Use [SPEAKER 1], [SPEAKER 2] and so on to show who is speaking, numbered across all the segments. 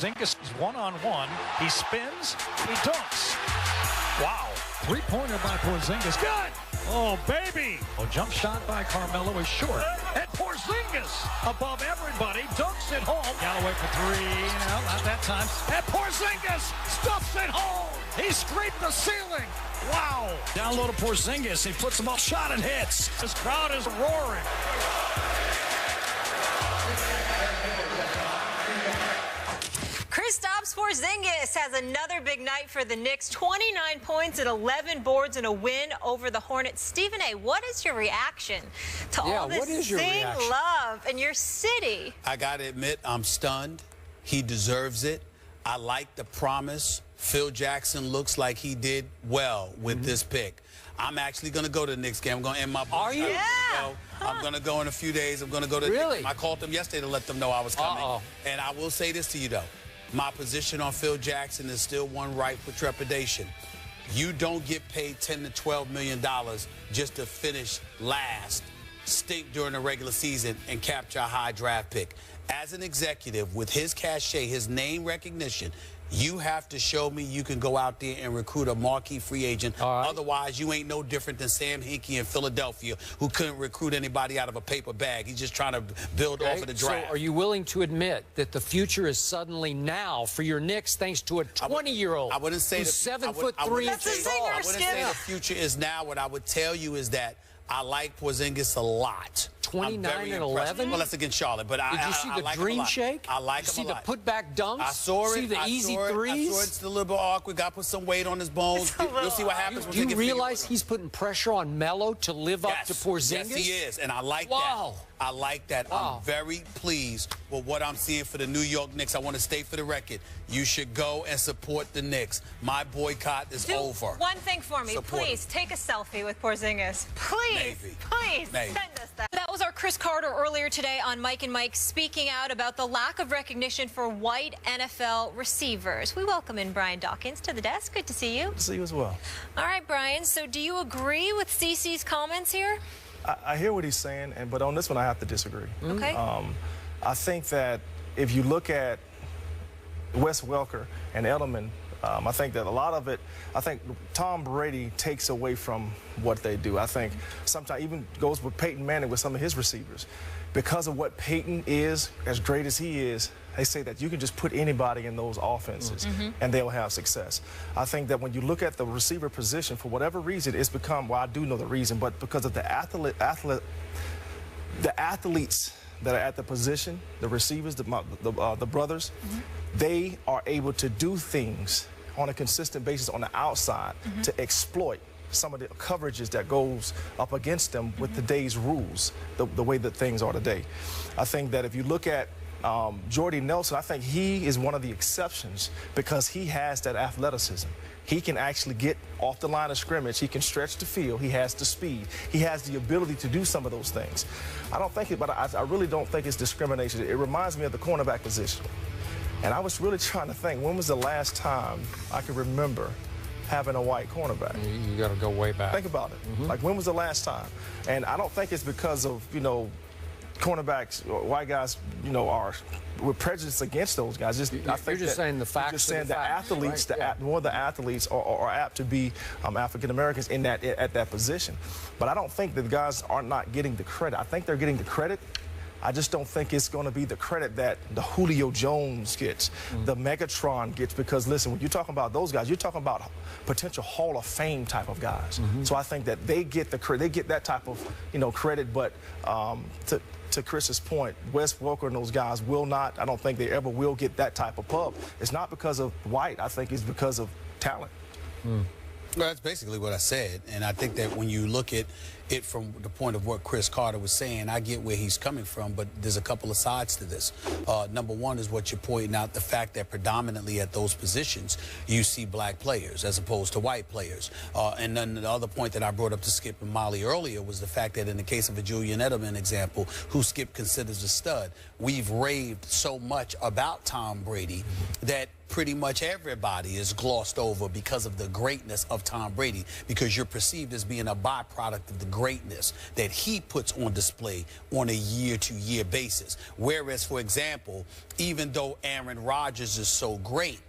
[SPEAKER 1] Porzingis is one-on-one. He spins. He dunks. Wow. Three-pointer by Porzingis. Good. Oh, baby. Oh, jump shot by Carmelo is short. And Porzingis above everybody. Dunks it home. Galloway for three. No, not that time. And Porzingis stuffs it home. He scraped the ceiling. Wow. Down low to Porzingis. He puts them up. Shot and hits. This crowd is roaring.
[SPEAKER 2] Kristaps Porzingis has another big night for the Knicks. 29 points and 11 boards and a win over the Hornets. Stephen A., what is your reaction to all this Zing love in your city?
[SPEAKER 3] I got to admit, I'm stunned. He deserves it. I like the promise. Phil Jackson looks like he did well with this pick. I'm actually going to go to the Knicks game. I'm going to end my book.
[SPEAKER 2] Are you? Yeah.
[SPEAKER 3] I'm going to go in a few days. I'm going to go to the Knicks game. I called them yesterday to let them know I was coming. And I will say this to you, though. My position on Phil Jackson is still one ripe for trepidation. You don't get paid $10 to $12 million just to finish last, stink during the regular season, and capture a high draft pick. As an executive, with his cachet, his name recognition, you have to show me you can go out there and recruit a marquee free agent. Otherwise, you ain't no different than Sam Hinkie in Philadelphia, who couldn't recruit anybody out of a paper bag. He's just trying to build off of the draft.
[SPEAKER 4] So are you willing to admit that the future is suddenly now for your Knicks thanks to a 20-year-old
[SPEAKER 3] I wouldn't say
[SPEAKER 4] who's 7'3"
[SPEAKER 2] That's a zinger,
[SPEAKER 3] I wouldn't say the future is now. What I would tell you is that I like Porzingis a lot.
[SPEAKER 4] 29 and 11?
[SPEAKER 3] Well, that's against Charlotte, but
[SPEAKER 4] Did you see the
[SPEAKER 3] like
[SPEAKER 4] dream shake?
[SPEAKER 3] I like
[SPEAKER 4] him
[SPEAKER 3] him a lot.
[SPEAKER 4] See the putback dunks?
[SPEAKER 3] I saw it.
[SPEAKER 4] See the easy threes?
[SPEAKER 3] I saw it. It's a little bit awkward. Got to put some weight on his bones. You'll see what happens.
[SPEAKER 4] Do you realize he's putting pressure on Melo to live up to Porzingis?
[SPEAKER 3] Yes, he is, and I like that. I like that. I'm very pleased with what I'm seeing for the New York Knicks. I want to state for the record, you should go and support the Knicks. My boycott is over.
[SPEAKER 2] One thing for me, please take a selfie with Porzingis. Please, please send us that. That was our Chris Carter earlier today on Mike and Mike, speaking out about the lack of recognition for white NFL receivers. We welcome in Brian Dawkins to the desk. Good to see you.
[SPEAKER 5] Good to see you as well.
[SPEAKER 2] All right, Brian. So do you agree with CeCe's comments here?
[SPEAKER 5] I hear what he's saying, but on this one I have to disagree.
[SPEAKER 2] Okay.
[SPEAKER 5] I think that if you look at Wes Welker and Edelman, I think that a lot of it, I think Tom Brady takes away from what they do. I think sometimes even goes with Peyton Manning with some of his receivers. Because of what Peyton is, as great as he is, they say that you can just put anybody in those offenses and they'll have success. I think that when you look at the receiver position, for whatever reason, it's become, well, I do know the reason, but because of the athletes that are at the position, the receivers, the brothers, they are able to do things on a consistent basis on the outside to exploit some of the coverages that goes up against them with today's rules, the way that things are today. I think that if you look at Jordy Nelson, I think he is one of the exceptions because he has that athleticism. He can actually get off the line of scrimmage. He can stretch the field. He has the speed. He has the ability to do some of those things. I don't think it, but I really don't think it's discrimination. It reminds me of the cornerback position. And I was really trying to think, when was the last time I could remember having a white cornerback?
[SPEAKER 4] You got to go way back.
[SPEAKER 5] Think about it. Like, when was the last time? And I don't think it's because of, you know, cornerbacks or white guys, you know, we're prejudiced against those guys.
[SPEAKER 4] I think you're just saying the facts.
[SPEAKER 5] You're just saying the athletes,
[SPEAKER 4] right?
[SPEAKER 5] more of the athletes are apt to be African Americans in that at that position. But I don't think that the guys are not getting the credit. I think they're getting the credit. I just don't think it's going to be the credit that the Julio Jones gets, the Megatron gets, because, listen, when you're talking about those guys, you're talking about potential Hall of Fame type of guys. So I think that they get that type of, you know, credit. But to Chris's point, Wes Welker and those guys will not, I don't think they ever will get that type of pub. It's not because of white. I think it's because of talent.
[SPEAKER 3] Well, that's basically what I said, and I think that when you look at it from the point of what Chris Carter was saying, I get where he's coming from, but there's a couple of sides to this. Number one is what you're pointing out, the fact that predominantly at those positions, you see black players as opposed to white players. And then the other point that I brought up to Skip and Molly earlier was the fact that in the case of a Julian Edelman example, who Skip considers a stud, we've raved so much about Tom Brady that pretty much everybody is glossed over because of the greatness of Tom Brady, because you're perceived as being a byproduct of the greatness that he puts on display on a year-to-year basis. Whereas, for example, even though Aaron Rodgers is so great,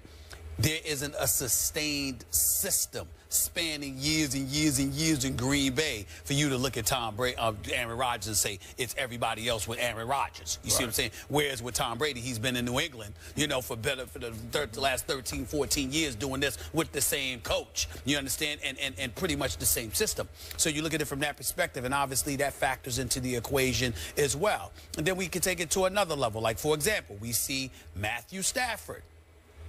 [SPEAKER 3] there isn't a sustained system spanning years and years and years in Green Bay for you to look at Aaron Rodgers and say it's everybody else with Aaron Rodgers. You see what I'm saying? Whereas with Tom Brady, he's been in New England, you know, for the last 13, 14 years doing this with the same coach. You understand? And pretty much the same system. So you look at it from that perspective, and obviously that factors into the equation as well. And then we can take it to another level. Like, for example, we see Matthew Stafford.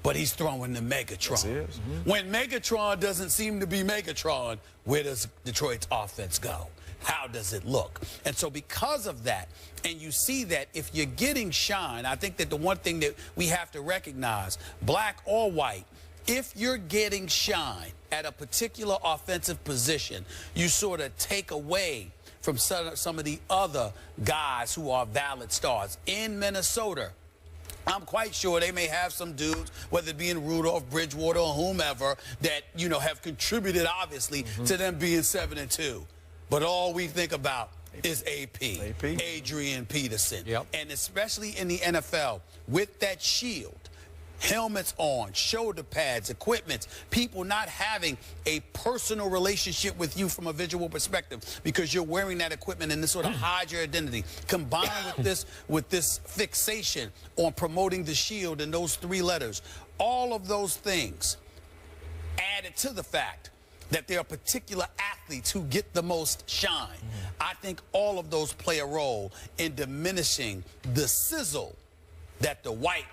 [SPEAKER 3] But he's throwing the Megatron.
[SPEAKER 5] Yes, he is.
[SPEAKER 3] When Megatron doesn't seem to be Megatron, where does Detroit's offense go? How does it look? And so because of that, and you see that if you're getting shine, I think that the one thing that we have to recognize, black or white, if you're getting shine at a particular offensive position, you sort of take away from some of the other guys who are valid stars. In Minnesota, I'm quite sure they may have some dudes, whether it be in Rudolph, Bridgewater, or whomever, that, you know, have contributed, obviously, to them being 7-2. But all we think about is AP. Adrian Peterson. And especially in the NFL, with that shield, helmets on, shoulder pads, equipment, people not having a personal relationship with you from a visual perspective because you're wearing that equipment and this sort of hides your identity. Combined with this fixation on promoting the shield and those 3 letters, all of those things added to the fact that there are particular athletes who get the most shine. I think all of those play a role in diminishing the sizzle that the white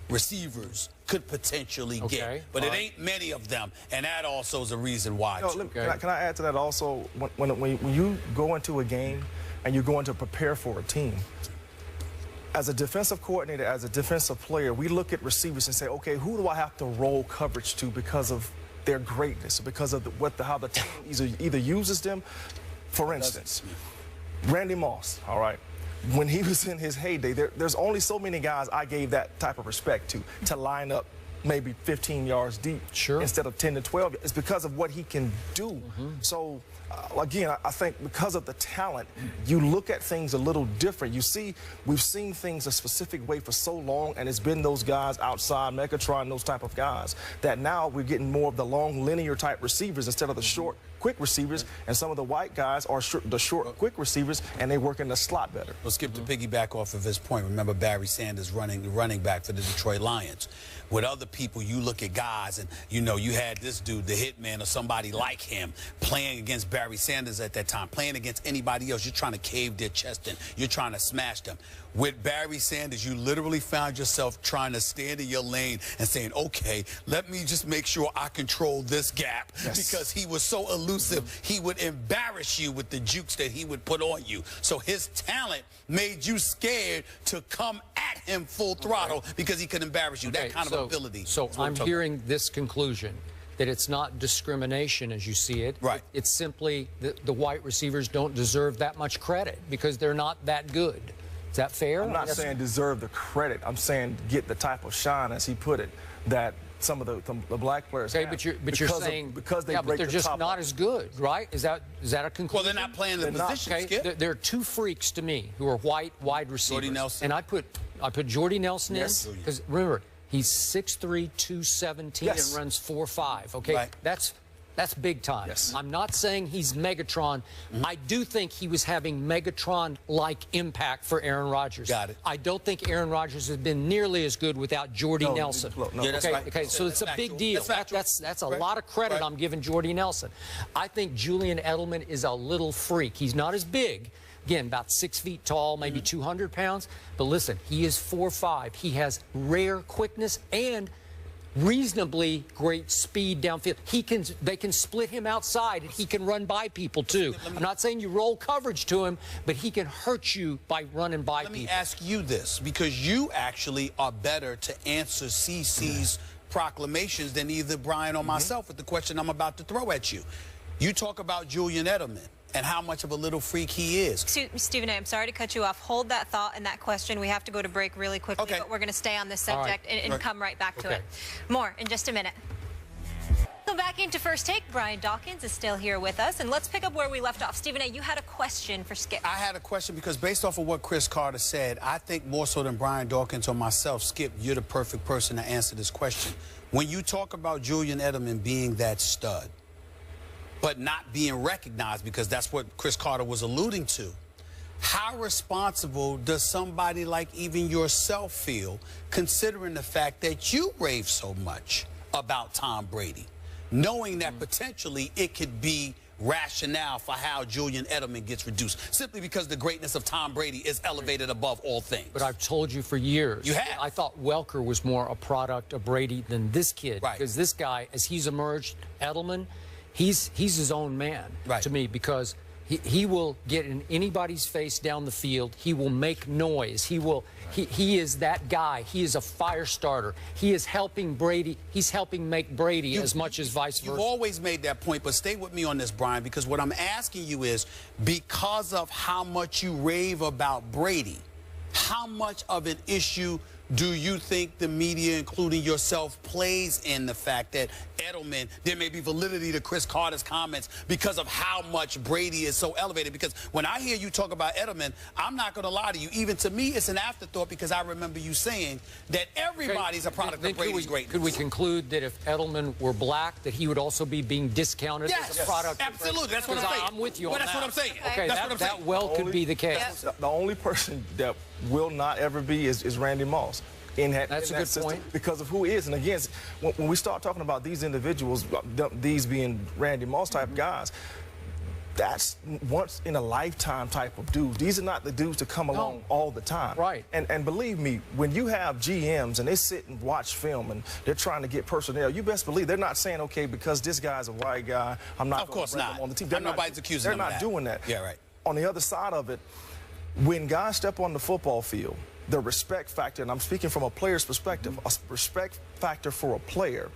[SPEAKER 3] receivers could potentially get. But it ain't many of them, and that also is a reason why.
[SPEAKER 5] Can I add to that also? When you go into a game and you're going to prepare for a team, as a defensive coordinator, as a defensive player, we look at receivers and say, okay, who do I have to roll coverage to because of their greatness, because of how the team either uses them? For instance, Randy Moss, all right? When he was in his heyday, there's only so many guys I gave that type of respect to line up maybe 15 yards deep instead of 10 to 12. It's because of what he can do. So, again, I think because of the talent, you look at things a little different. You see, we've seen things a specific way for so long, and it's been those guys outside, Megatron, those type of guys, that now we're getting more of the long, linear type receivers instead of the short, quick receivers, and some of the white guys are the short, quick receivers, and they work in the slot better.
[SPEAKER 3] Well, Skip, to piggyback off of his point, remember Barry Sanders running back for the Detroit Lions. With other people, you look at guys, and, you know, you had this dude, the Hitman, or somebody like him, playing against Barry Sanders at that time, playing against anybody else. You're trying to cave their chest in. You're trying to smash them. With Barry Sanders, you literally found yourself trying to stand in your lane and saying, okay, let me just make sure I control this gap, because he was so elusive. He would embarrass you with the jukes that he would put on you. So his talent made you scared to come at him full throttle because he could embarrass you. That kind of ability.
[SPEAKER 4] So I'm hearing this conclusion, that it's not discrimination as you see it. It's simply the white receivers don't deserve that much credit because they're not that good. Is that fair?
[SPEAKER 5] I'm not saying deserve the credit. I'm saying get the type of shine, as he put it, that some of the black players have.
[SPEAKER 4] But you're saying
[SPEAKER 5] because they
[SPEAKER 4] but they're just not as good, right? Is that a conclusion?
[SPEAKER 3] Well, they're not playing the position.
[SPEAKER 4] There are 2 freaks to me who are white wide receivers.
[SPEAKER 3] Jordy Nelson.
[SPEAKER 4] And I put Jordy Nelson in because remember, he's 6'3", 217 and runs 4.5. Okay, that's big time. I'm not saying he's Megatron. I do think he was having Megatron-like impact for Aaron Rodgers. I don't think Aaron Rodgers has been nearly as good without Jordy Nelson. Okay, so it's a big deal. That's a lot of credit I'm giving Jordy Nelson. I think Julian Edelman is a little freak. He's not as big. Again, about 6 feet tall, maybe 200 pounds. But listen, he is 4'5". He has rare quickness and reasonably great speed downfield. They can split him outside, and he can run by people too. I'm not saying you roll coverage to him, but he can hurt you by running by people.
[SPEAKER 3] Let me ask you this, because you actually are better to answer CC's proclamations than either Brian or myself with the question I'm about to throw at you. You talk about Julian Edelman and how much of a little freak he is.
[SPEAKER 2] Stephen A., I'm sorry to cut you off. Hold that thought and that question. We have to go to break really quickly, but we're going to stay on this subject and come right back to it. More in just a minute. Welcome back into First Take. Brian Dawkins is still here with us, and let's pick up where we left off. Stephen A., you had a question for Skip.
[SPEAKER 3] I had a question because based off of what Chris Carter said, I think more so than Brian Dawkins or myself, Skip, you're the perfect person to answer this question. When you talk about Julian Edelman being that stud, but not being recognized, because that's what Chris Carter was alluding to, how responsible does somebody like even yourself feel, considering the fact that you rave so much about Tom Brady, knowing that potentially it could be rationale for how Julian Edelman gets reduced, simply because the greatness of Tom Brady is elevated above all things?
[SPEAKER 4] But I've told you for years.
[SPEAKER 3] You have.
[SPEAKER 4] I thought Welker was more a product of Brady than this kid.
[SPEAKER 3] Right.
[SPEAKER 4] Because this guy, as he's emerged, Edelman, he's his own man to me, because he will get in anybody's face down the field. He will make noise. He is that guy. He is a fire starter. He is helping Brady. He's helping make Brady as much as vice versa.
[SPEAKER 3] You've always made that point, but stay with me on this, Brian, because what I'm asking you is, because of how much you rave about Brady, how much of an issue do you think the media, including yourself, plays in the fact that Edelman, there may be validity to Chris Carter's comments because of how much Brady is so elevated? Because when I hear you talk about Edelman, I'm not going to lie to you. Even to me, it's an afterthought, because I remember you saying that everybody's a product of Brady's greatness.
[SPEAKER 4] Could we conclude that if Edelman were black, that he would also be being discounted as a product?
[SPEAKER 3] Absolutely. That's what I'm saying.
[SPEAKER 4] I'm with you on that.
[SPEAKER 3] That's what I'm saying.
[SPEAKER 4] Okay, that well could be the case.
[SPEAKER 5] The only person that will not ever be is Randy Moss.
[SPEAKER 4] That's a good point.
[SPEAKER 5] Because of who he is. And again, when we start talking about these individuals, these being Randy Moss type guys, that's once in a lifetime type of dudes. These are not the dudes that come along all the time.
[SPEAKER 4] Right.
[SPEAKER 5] And believe me, when you have GMs and they sit and watch film and they're trying to get personnel, you best believe they're not saying, okay, because this guy's a white guy, I'm not going to bring him on the team.
[SPEAKER 3] Nobody's accusing them of that.
[SPEAKER 5] They're not doing that.
[SPEAKER 3] Yeah, right.
[SPEAKER 5] On the other side of it, when guys step on the football field, the respect factor, and I'm speaking from a player's perspective, a respect factor for a player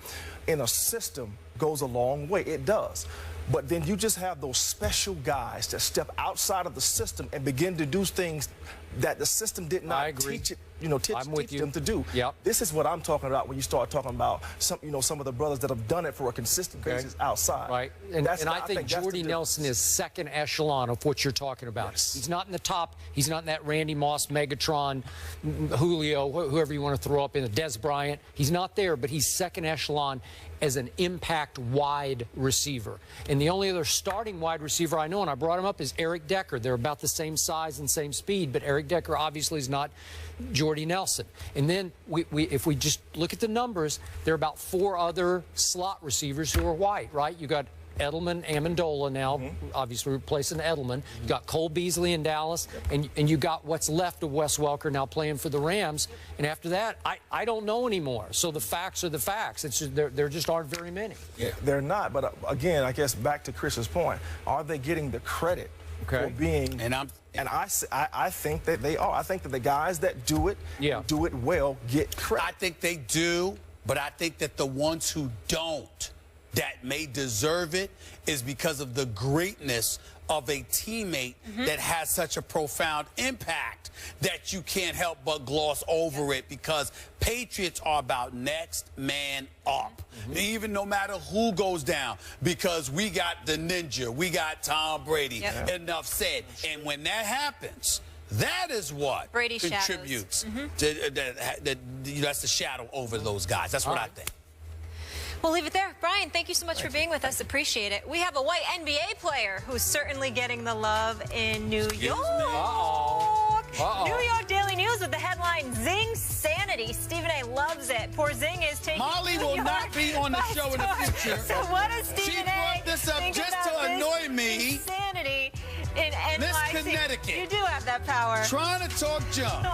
[SPEAKER 5] in a system goes a long way. It does. But then you just have those special guys that step outside of the system and begin to do things that the system did not teach it, teach them to do.
[SPEAKER 4] Yep.
[SPEAKER 5] This is what I'm talking about when you start talking about some of the brothers that have done it for a consistent basis outside.
[SPEAKER 4] Right. And I think Jordy Nelson is second echelon of what you're talking about.
[SPEAKER 5] Yes.
[SPEAKER 4] He's not in the top. He's not in that Randy Moss, Megatron, Julio, whoever you want to throw up in, Des Bryant. He's not there, but he's second echelon as an impact wide receiver. And the only other starting wide receiver I know, and I brought him up, is Eric Decker. They're about the same size and same speed, but Eric Decker obviously is not Jordy Nelson. And then if we just look at the numbers, there are about 4 other slot receivers who are white, right? You got Edelman, Amendola now, obviously replacing Edelman. You got Cole Beasley in Dallas, and you got what's left of Wes Welker now playing for the Rams. And after that, I don't know anymore. So the facts are the facts. It's just, there just aren't very many.
[SPEAKER 5] Yeah. They're not. But again, I guess back to Chris's point, are they getting the credit for being? And I think that they are. I think that the guys that do it well get credit.
[SPEAKER 3] I think they do, but I think that the ones who don't, that may deserve it, is because of the greatness of a teammate that has such a profound impact that you can't help but gloss over it, because Patriots are about next man up. Even no matter who goes down, because we got the ninja, we got Tom Brady. Enough said. And when that happens, that is what
[SPEAKER 2] Brady
[SPEAKER 3] contributes that's the shadow over those guys. That's what I think.
[SPEAKER 2] We'll leave it there. Brian, thank you so much for being with us. Appreciate it. We have a white NBA player who's certainly getting the love in New York. New York Daily News with the headline, Zing Sanity. Stephen A. loves it. Porzingis taking
[SPEAKER 3] Molly will not be on the show in the future.
[SPEAKER 2] So what does Stephen A.
[SPEAKER 3] She brought this up just to annoy me.
[SPEAKER 2] Insanity in NYC.
[SPEAKER 3] Miss Connecticut.
[SPEAKER 2] You do have that power.
[SPEAKER 3] Trying to talk junk.